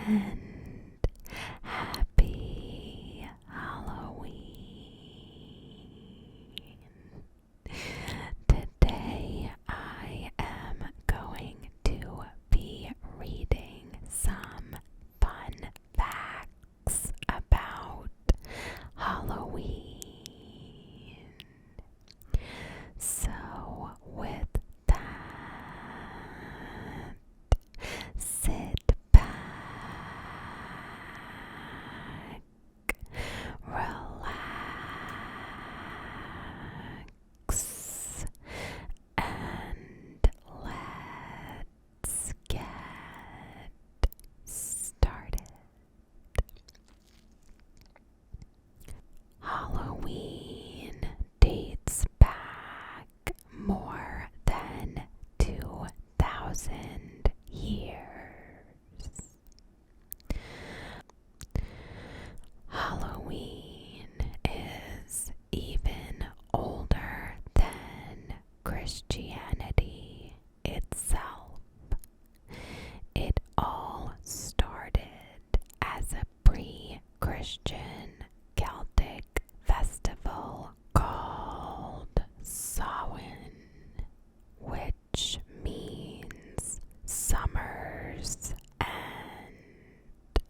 and happy Halloween. Today I am going to be reading some fun facts about Halloween. So with that, sit back, relax, and let's get started. Halloween dates back more than 2,000 years. Halloween is even older than Christianity itself. It all started as a pre-Christian Celtic festival called Samhain, which means summers end,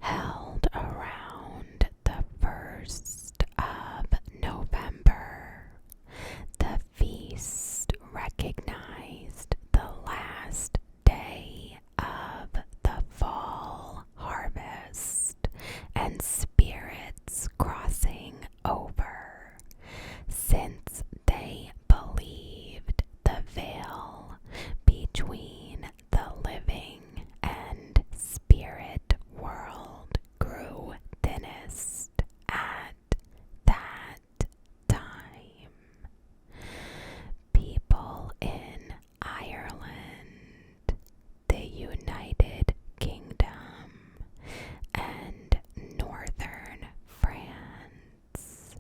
held around the 1st of November. The feast recognized the last day of the fall harvest and spirits crossing over, since they believed the veil between the living and spirit world grew thinnest at that time. People in Ireland, the United Kingdom, and northern France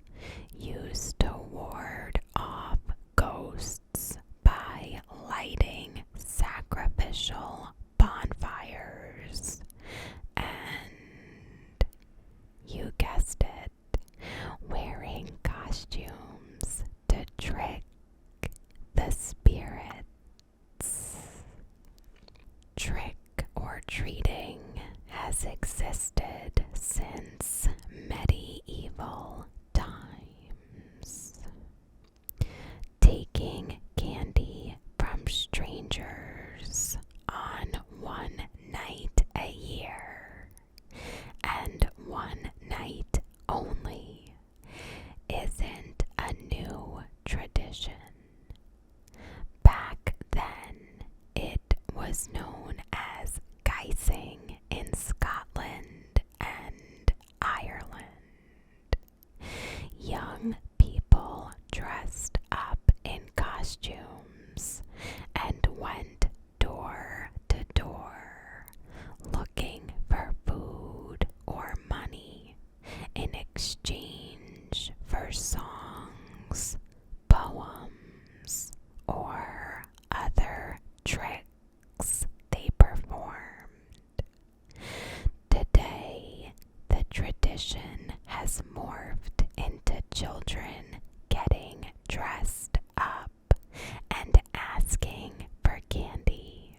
used to ward off ghosts by lighting sacrificial bonfires and, you guessed it, wearing costumes to trick the spirits. Trick or treating has existed since medieval times. Taking candy from strangers on one night a year, and one night only, isn't a new tradition. Back then, it was known as guising in Scotland and Ireland. Young people dressed up in costumes and went door to door looking for food or money in exchange for songs, poems, or other tricks they performed. Today, the tradition has morphed into children getting dressed up and asking for candy.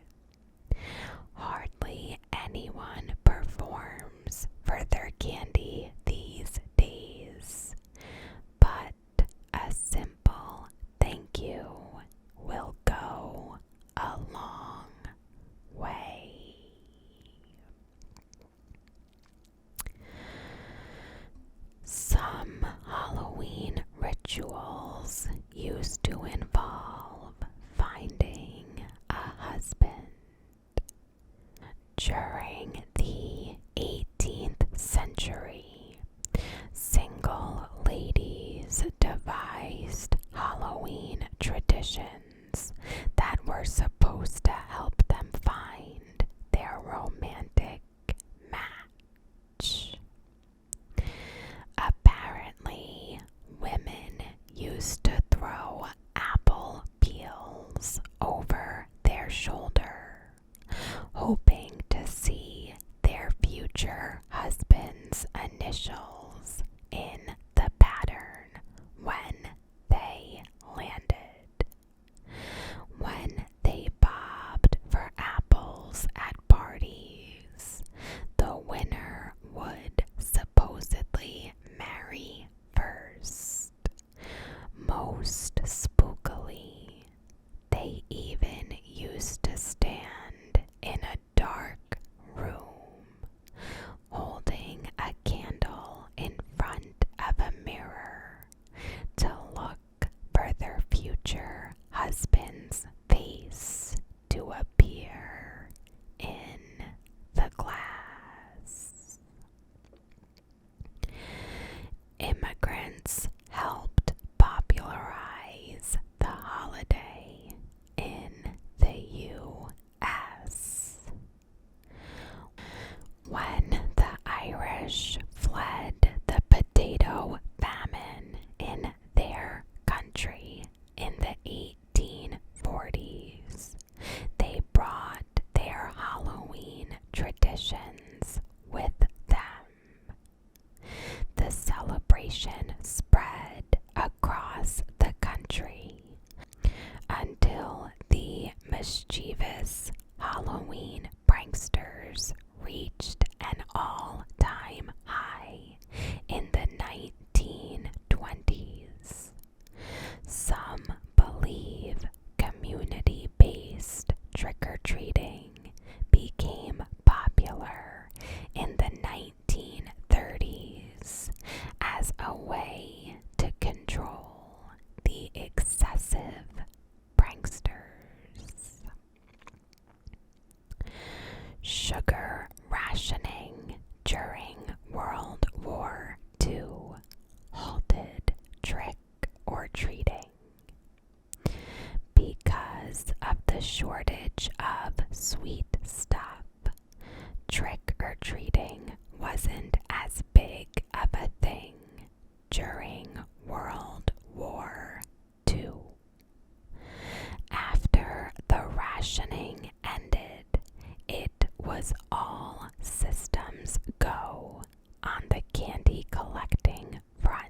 Hardly anyone performs for their candy these days, but a simple thank you will go a long way. Some Halloween rituals used to involve finding a husband. During the 18th century, single ladies devised Halloween traditions that were supposed to help them find their romantic match. Apparently, women used to throw apple peels over their shoulder, hoping to see initials in the pattern when they landed. When they bobbed for apples at parties, the winner would supposedly marry first. Most spookily, they even used to stand in a dark room, holding a candle in front of a mirror to look for their future husband's face to appear in the glass. Immigrants helped popularize the holiday in the U.S. When the Irish fled the potato famine in their country in the 1840s, they brought their Halloween traditions with them. The celebration spread across the country until the mischievous Halloween pranksters reached an all-time high in the 1920s. Some believe community-based trick-or-treating became popular in the 1930s as a way to control the excessive pranksters. Sugar rationing during World War II halted trick-or-treating. Because of the shortage of sweet stuff, trick-or-treating wasn't as big of a thing during World War II. After the rationing ended, it was all systems go on the candy collecting front.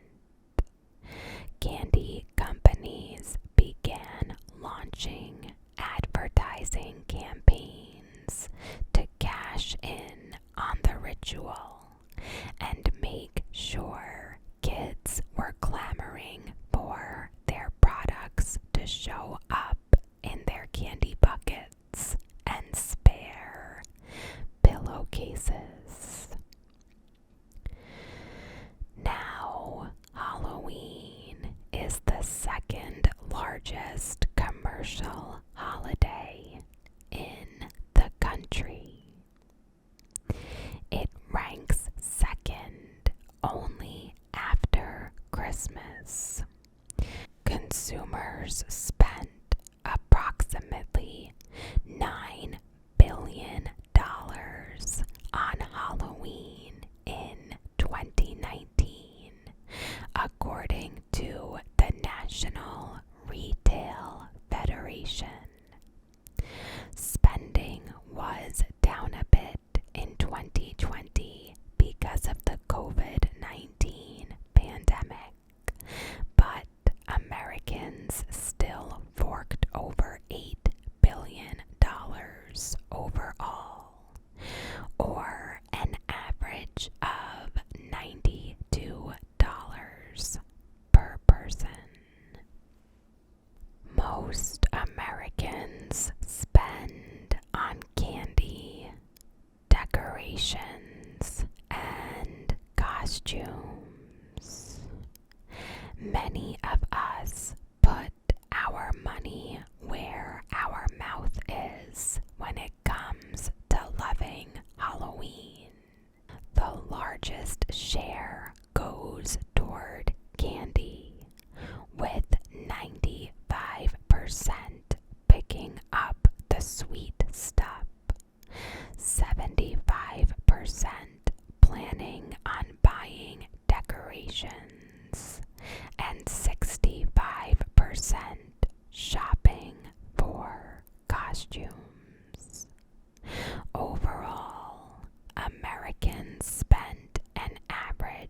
Candy companies began launching advertising campaigns to cash in on the ritual and make sure kids were clamoring for their products to show up in their candy buckets and spare pillowcases. Now, Halloween is the second largest commercial holiday in the country. It ranks second only after Christmas. Consumers spent approximately $9 billion on Halloween in 2019, according to the National Retail Federation. Spending was down a bit in 2020 because of the COVID-19 pandemic, but Americans still forked over $8 billion overall, or an average of $92 per person. Most Americans spend on candy, decorations, and costumes. Many of us put our money where our mouth is when it comes to loving Halloween. The largest share goes toward candy, with 95% picking up the sweet stuff, 75% planning on buying decorations, and 65% shopping for costumes. Overall, Americans spent an average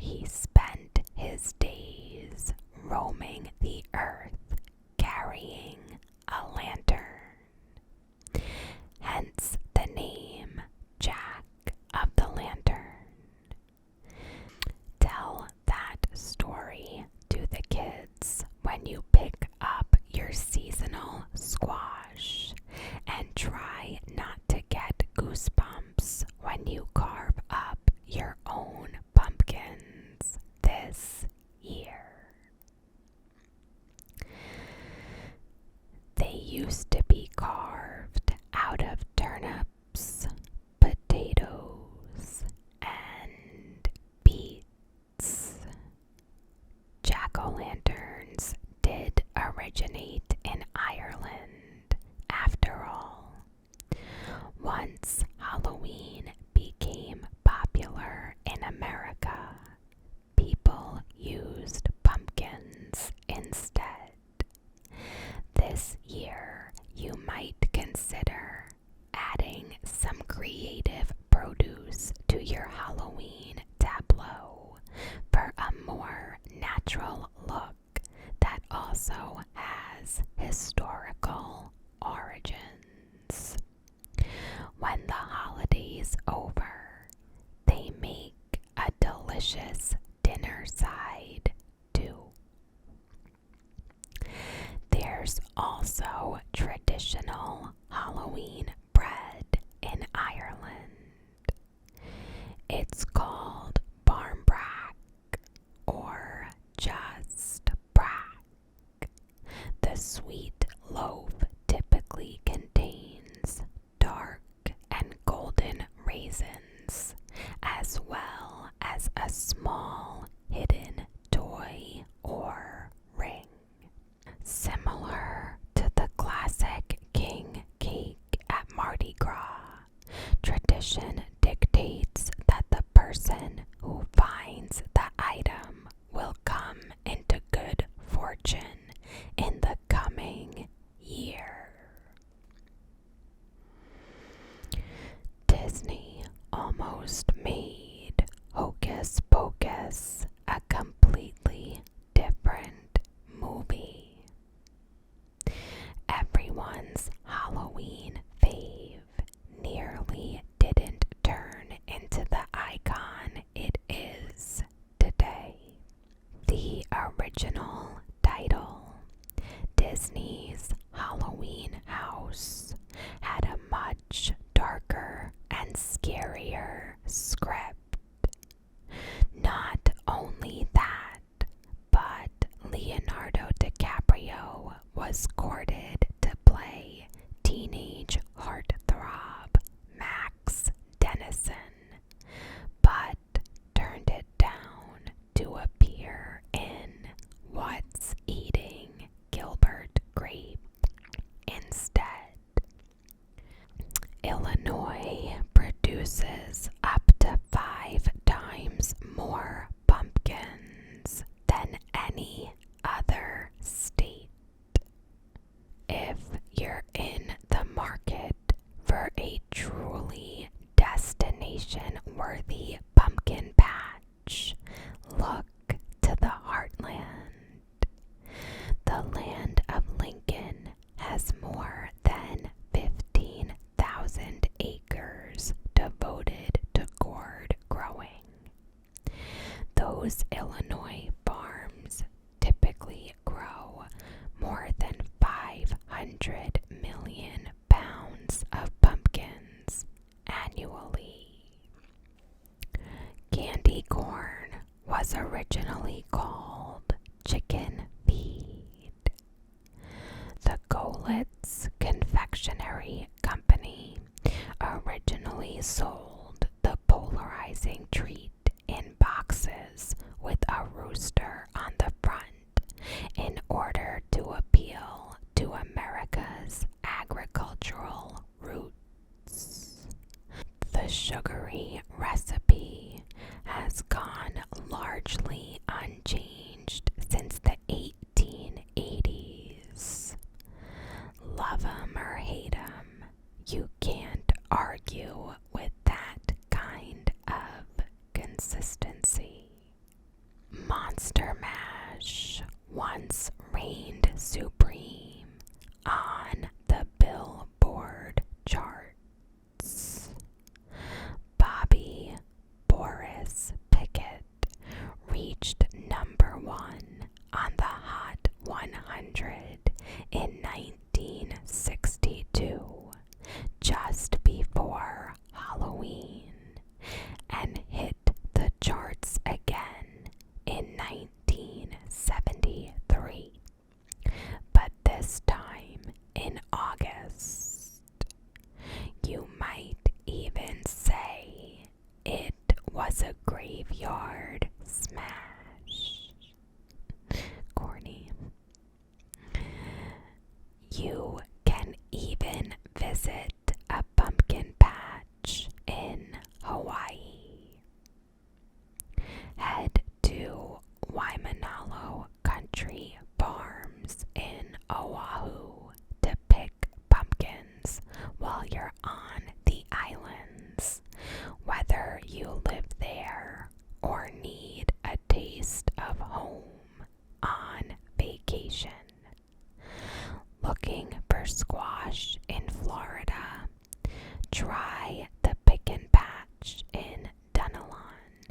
he spent his days roaming the earth carrying a lantern. Hence the name Jack of the Lantern. Tell that story to the kids when you pick up your seasonal squash, and try not to get goosebumps when you carve up your own pumpkins this year. They used to be carved out of turnips, potatoes, and beets. Jack-o'-lanterns did originate in Ireland, after all. Once Halloween became popular in America, people used pumpkins instead. This year, you might consider adding some creative produce to your Halloween tableau for a more natural look that also has historical origins. When the holiday's over, they make a delicious dinner side too. There's also traditional Halloween bread in Ireland. It's called barmbrack or just brack. The sweet loaf typically contains dark and golden raisins, as well as a small hidden toy or ring. Similar to the classic king cake at Mardi Gras, tradition dictates that the person who finds the item will come into good fortune in the coming year. Disney almost made Hocus Pocus a completely different movie. Everyone's Halloween fave nearly didn't turn into the icon it is today. The original title, Disney's Halloween House, had a much darker and scarier script. Not only that, but Leonardo DiCaprio was courted to play teenage heartthrob Max Dennison, but turned it down to appear in What's Eating Gilbert Grape instead. Illinois produces up to 5 times more pumpkins than any other state. If you're in the market for a truly destination-worthy pumpkin patch, look to the heartland. The land of Lincoln has more than 15,000 acres devoted to gourd growing. Those Illinois farms typically grow more than 500 million pounds of pumpkins annually. Candy corn was originally called chicken feed. The Golitz Confectionery Company originally sold the polarizing treat in boxes with a rooster on the front in order to appeal to America's agricultural roots. The sugary recipe has gone largely unchanged since the 1880s. Love 'em or hate 'em, you can't argue with that kind of consistency. was a graveyard smash. Corny. You can even visit a pumpkin patch in Hawaii. Head to Waimanalo Country Farms in Oahu to pick pumpkins while you're on the islands. Whether you live there or need a taste of home on vacation. Looking for squash in Florida? Try the Pick and Patch in Dunalon.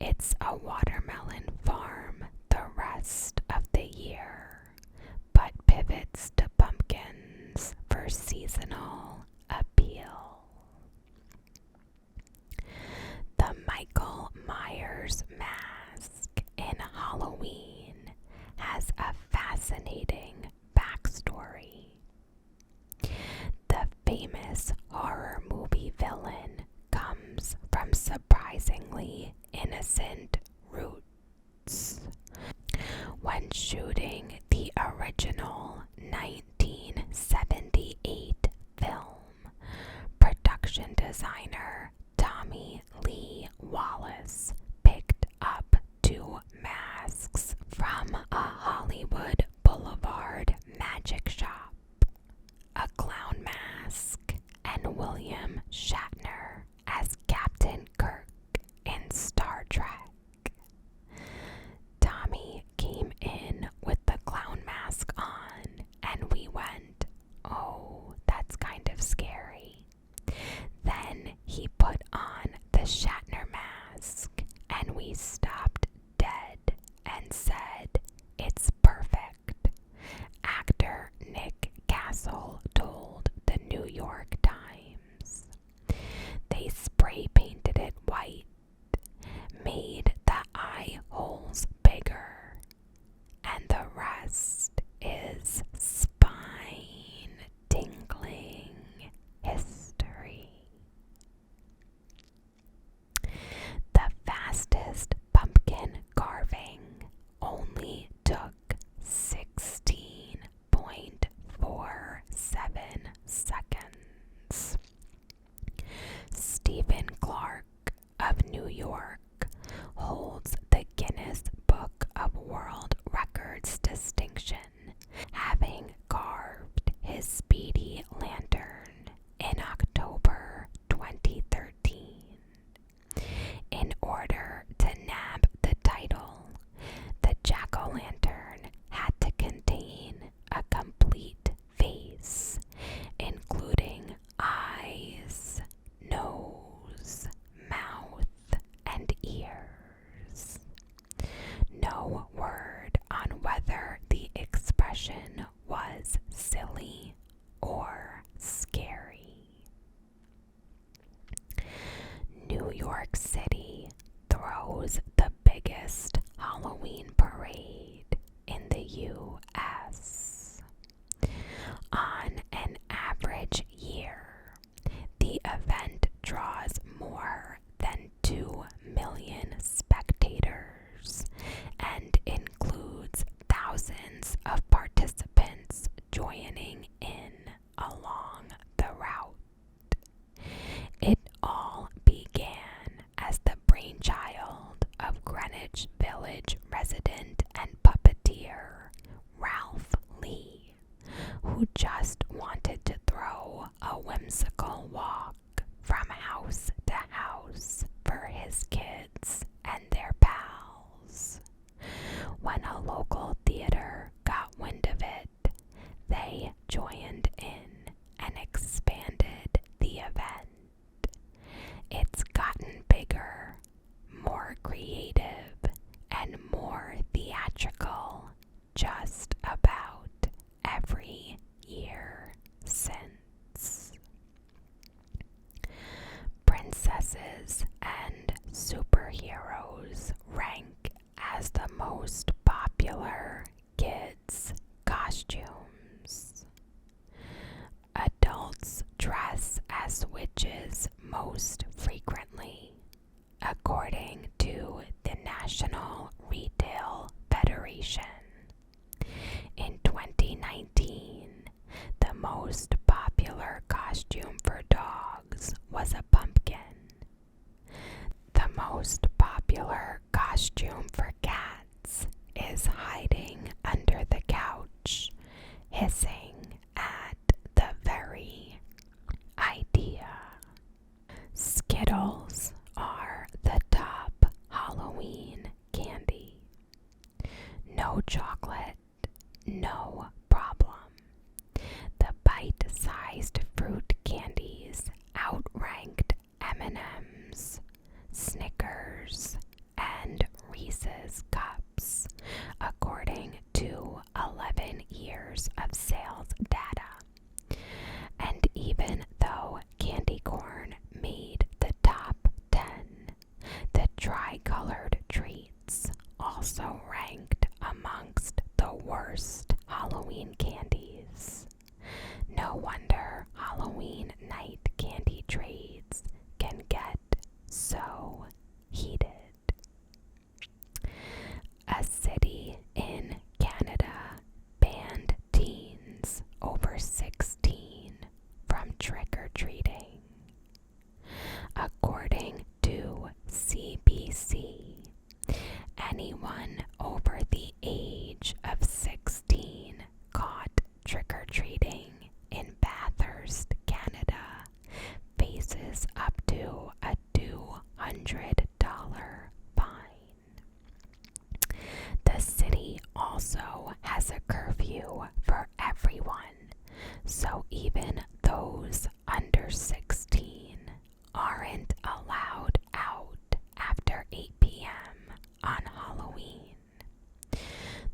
It's a watermelon farm the rest of the year, but pivots to pumpkins for seasonal appeal. The Michael Myers mask in Halloween has a fascinating backstory. The famous horror movie villain comes from surprisingly innocent roots. When shooting the original 1978 film, production designer Tommy Lee Wallace picked up two masks from a Hollywood Boulevard magic shop, a clown mask and William Shatner as Captain Kirk in Star Trek. Tommy came in with the clown mask on and we went, "Oh, that's kind of scary." Then he put on the Shatner mask and we stopped dead and said, "It's perfect." Actor Nick Castle told the New York Times. They spray painted it white, made the eye holes bigger, and the rest is spine-tingling history. The fastest pumpkin carving only took 16.47 seconds. Stephen Clark of New York holds the Guinness Book of World Records distinction, having carved his Speedy Lantern in October 2013. In order to nab the title, the jack-o'-lantern had to contain a complete face, including eyes, nose, mouth, and ears. No word on whether the expression was silly or scary. New York City throws the biggest Halloween parade in the U.S. On an average year, the event draws more than 2 million spectators and includes thousands of participants joining in along the route. It all began as the brainchild of Greenwich Village resident and puppeteer Ralph Lee, who just wanted to throw a whimsical walk from house to house for his kids and their pals. When a local theater got wind of it, they joined in and expanded the event. It's gotten bigger, more creative, and more theatrical just about every year since. Princesses and superheroes rank as the most popular kids' costumes. Adults dress as witches most frequently, a according to the National Retail Federation. In 2019, the most popular costume for dogs was a pumpkin. The most popular costume for cats is hiding under the couch, hissing at the very idea. Skittles are the top Halloween candy. No chocolate, no problem. The bite-sized fruit candies outranked M&M's, Snickers, and Reese's Cups, according to 11 years of sales data. And even though candy corn made the top 10, the tri-colored treats also ranked amongst the worst Halloween candies. No wonder Halloween night candy trades can get so heated. A city in Canada banned teens over 16 from trick-or-treating. According to CBC, anyone over the age of 16 caught trick-or-treating in Bathurst, Canada, faces up to a $200 fine. The city also has a curfew for everyone, so even those under 16 aren't allowed out after 8 p.m. on Halloween.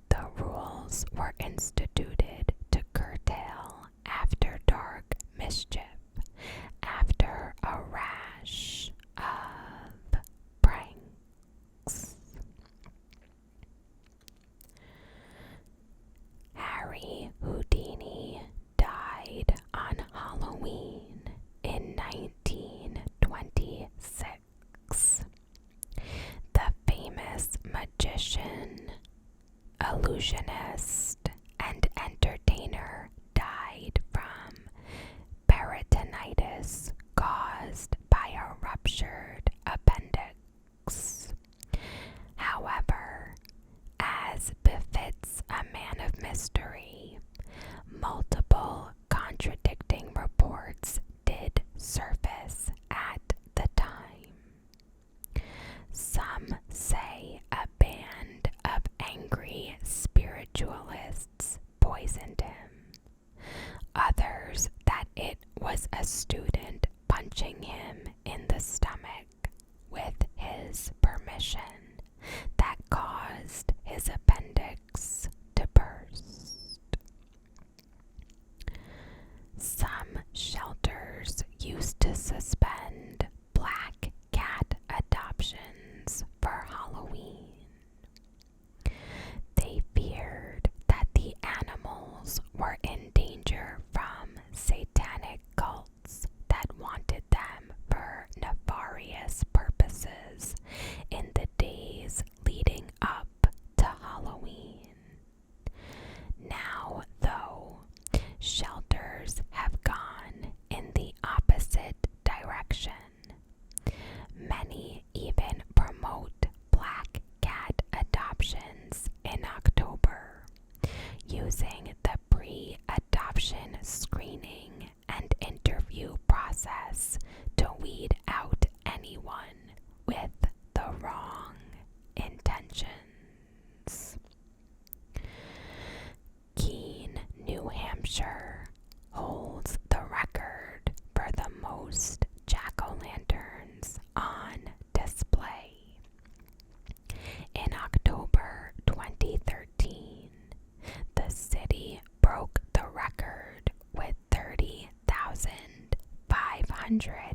The rules were instituted to curtail after dark mischief after a rash of pranks. Harry Houdini died on Halloween in 1926. The famous magician, illusionist, and entertainer died from peritonitis caused by a ruptured appendix. However, as befits a man of mystery, multiple contradicting reports did surface at the time. Some say a band of angry spiritualists poisoned him. Others that it was a student punching him in the stomach with his permission that caused his appendix to burst. Some shelters used to suspend black cat adoptions for Halloween. They feared that the animals were in danger from satanic cults that wanted them for nefarious purposes in the days leading up to Halloween. Now, though, shelters have gone in the opposite direction. Many even promote black cat adoptions in October, using the pre-adoption screening and interview process to weed out anyone with the wrong intentions. Keene, New Hampshire holds the record for the most jack-o'-lanterns on display. In October 2013, the city broke the record with 30,500